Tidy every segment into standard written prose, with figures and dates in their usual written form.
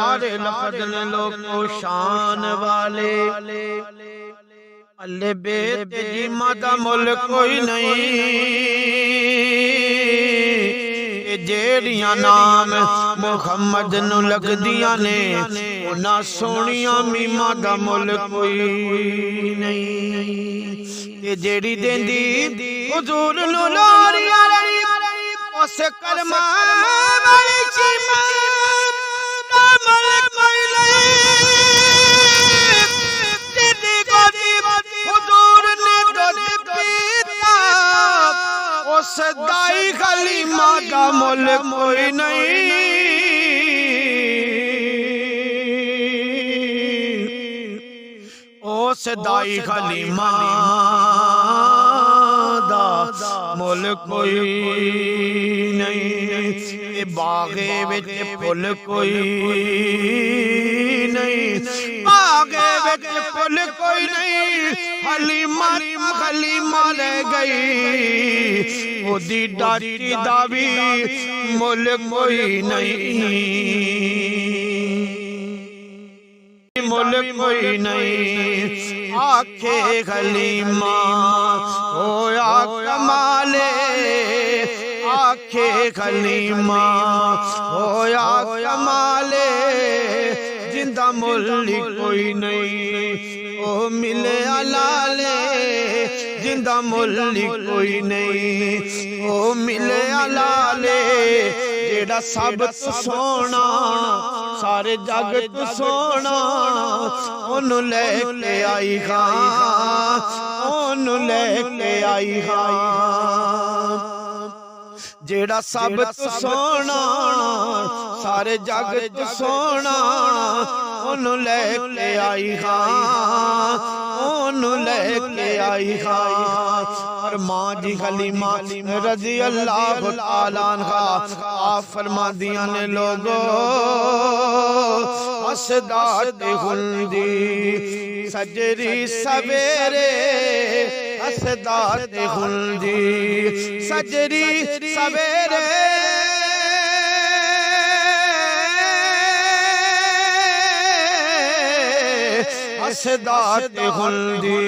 सारे लफ्ज़ ने लोगों शान वाले। अल्ले बेत जीमा दा मुल कोई नहीं, जेड़ियां नाम मुहम्मद नू लगदियां ने उन्हां सोहणियां मीमा दा मुल कोई नहीं। जेड़ी देंदी हुजूर नू लोरियां उस कलमा वाली चीमा दा मुल कोई नहीं। जिदी गोदी हुजूर ने दुध पीता उस दाई खलीमा दा मुल कोई नहीं। उस दाई खलीमा दा मुल कोई नहीं। बागे विच फुल कोई नहीं, बागे विच फुल कोई नहीं। हलीमा खलीमा ले गई ओदी डाटी दा भी मुल कोई नहीं, मुल कोई नहीं। आखे खलीमा होया कमाले, आखे खलीमा होया कमाले। जिंदा मुल कोई नहीं ओ मिले अलाले, जिंदा मुल कोई नहीं ओ मिले अलाले। जेड़ा सब तो सोना सारे जग तो सोना ओनू लेके आई खां, ओनू लेके आई खां। जेड़ा सब तो सोना सारे जग तो सोना ओनू लेके आई खां, ओनू लेके आई खां। और मां जी हलीमा रज़ी अल्लाह तआला अन्हा आप फरमादियां ने लोगो असदात हुंदी सजरी सवेरे, असदात हुंदी सजरी सवेरे। असदात हुंदी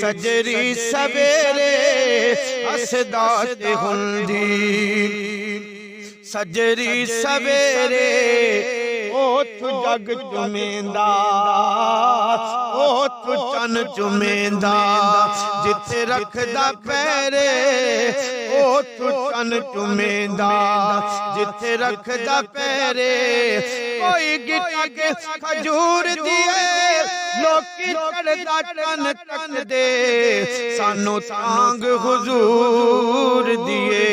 सजरी सवेरे, असदात हुंदी सजरी सवेरे। ओथ जग चुमेंदा ओथ चन चुमेंदा, जिथे रखदा पैरे ओथ चन चुमेंदा, जिथे रखदा पैरे। कोई गिटा के खजूर दिए लोकी चढ़दा चन तक दे, सानू तांग हुजूर दिए।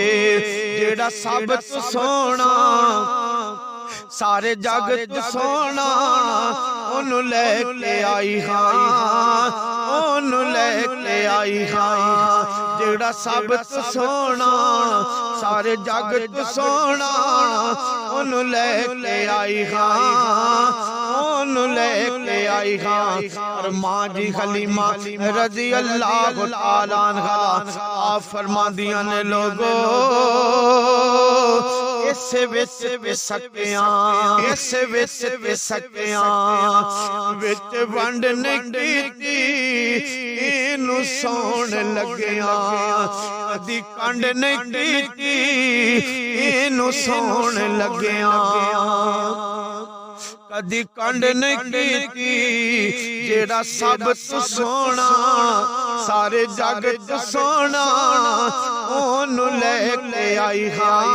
जेड़ा सब तो सोना सारे जगत सोना ओनू लेके आई खां, ओनू लेके आई खां। जेड़ा सब तो सोना सारे जगत सोना ओनू लेके आई खां, ओनू लेके आई खां। और मां जी हलीमा रज़ी अल्लाह तआला अन्हा आप फरमादियां ने लोगो इस विच विसकियां, इस विच विसकियां विच वंड नहीं कीती इनू सौण लगिया। कदी कंड नहीं कीती इनू सौण लगिया, कदी कंड नहीं कीती। जेड़ा सब तो सोना सारे जग तो सोना ओनू लेके आई खां,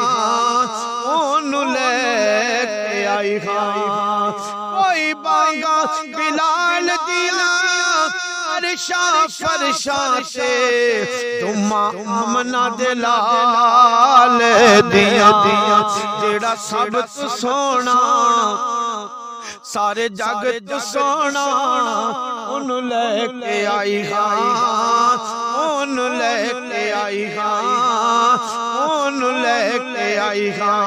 ओनू लेके आई खां। कोई बांगा बिलाल दिया फरशा फरशा से तुमा मना दे लाल दिया दिया। जेड़ा सब तो सोना सारे जगत सोना ओनू लेके आई खां, ओनू लेके आई खां, ओनू लेके आई खां,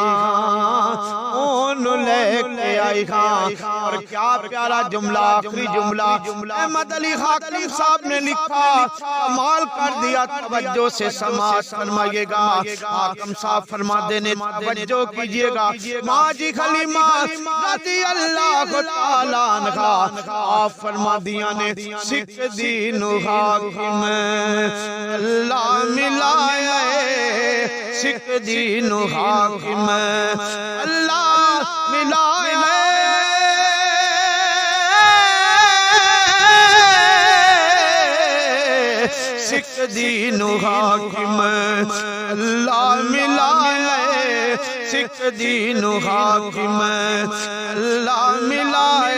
ओनू लेके आई खां। और क्या प्यारा जुमला, आखिरी जुमला अहमद अली हाकिम साहब ने लिखा, कमाल कर दिया। तवज्जो से समाज फरमाइएगा। हाकिम साहब फरमा देने तवज्जो कीजिएगा। माँ जी खलीमा रज़ी अल्लाह तआला अन्हा आप फरमा दिया ने सिख दीन हाकिम अल्लाह मिलाए, सिख दीन हाकिम अल्लाह मिलाए। सिख दीन हाकिम अल्लाह मिलाए, सिख दीन हाकिम अल्लाह मिलाए।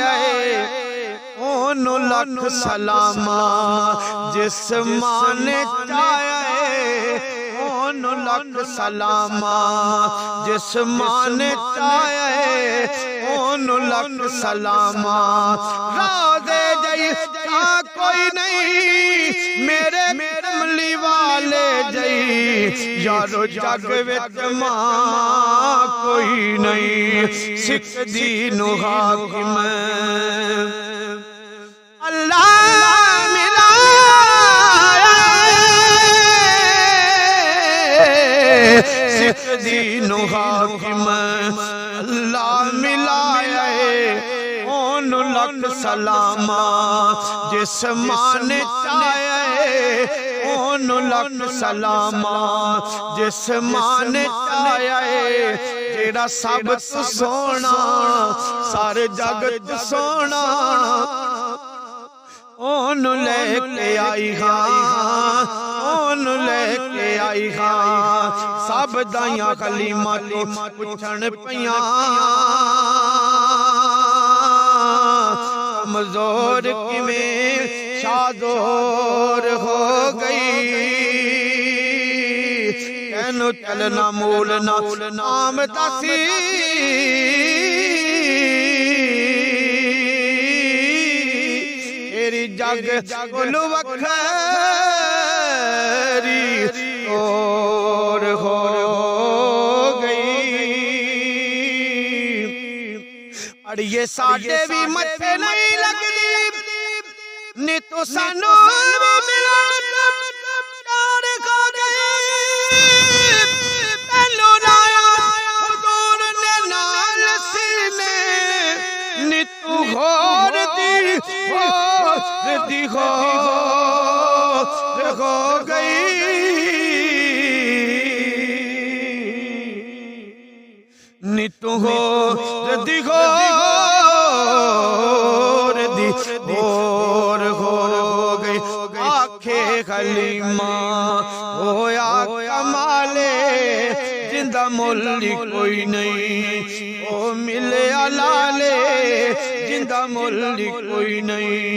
ओनु लख सलामा जिस माने चाहे, ओनु लख सलामा जिस माने चाहे, ओनु लख सलामा। राज़े जई कोई नहीं मेरे कमली वाले जई, यारो जग विच मां कोई नहीं। सिख दीन हाकिम अल्लाह मिलाए, सिख दीन हाकिम अल्लाह मिलाए। ओनु लख सलामा जिस माने चाहे, ओनु लख सलामा जिस माने चाहे। जेड़ा सब तो सोना सारे जगत सोना, ओनु लेके आई हां, ओनु लेके आई हां। सब दाइयां कलीमा तो पुछण पियां, कमजोर किवें शादोर हो गई। कैनु चलना मूलना नाम दसी, तेरी जग कोलू वखरी और हो गई। अड़िए साडे भी मथे नहीं लगदी नी तो सानू मिलन कार खा गई। तैनू लाया हुजूर ने नाल सीने नी तू होर दी हो गई। नी तू हो गई। आखे खलीमा होया कमाले जिंदा मोली कोई नहीं, ओ मिले लाले जिंदा मोली कोई नहीं,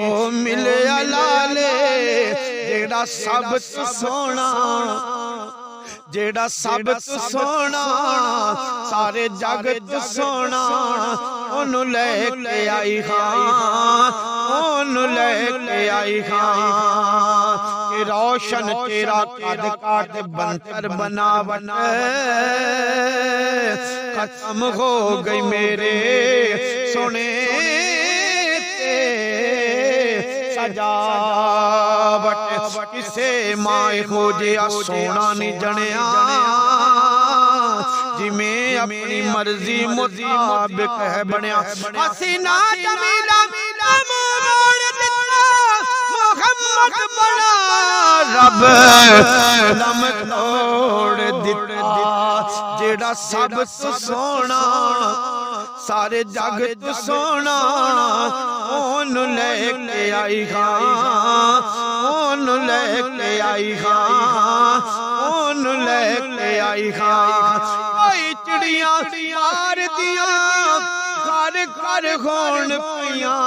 ओ मिले लाले। जेड़ा सब तो सोना, जेड़ा सब तो सोना सारे जग तो सोना, ओनु लेके आई खां, ओनु लेके आई खां। कि रोशन तेरा कद काट बंतर बनावट खत्म हो गई मेरे सोने सजावट। किसे माए खोजे सोना नहीं जनिया, जिमें अपनी मर्जी मुताबिक है बनया। हसीना जमीला मोड़ दिता मोहम्मद बना, रब लम तोड़ दिता। जेड़ा सब तो सोना सारे जग तो सोना, ओनु लेके आई खां, ओनु लेके आई खां, ओनु लेके आई खां। कोई चिड़ियां मार दिया घर घर होण पियां,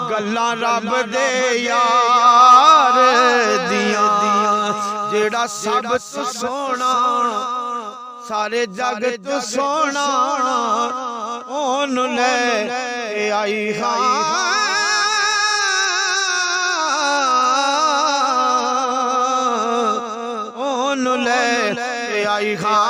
गल्लां रब दे यार दियां। जेड़ा सब तो सोना सारे जग तो सोना, ओनु ले आई खां, ओनु ले आई खां।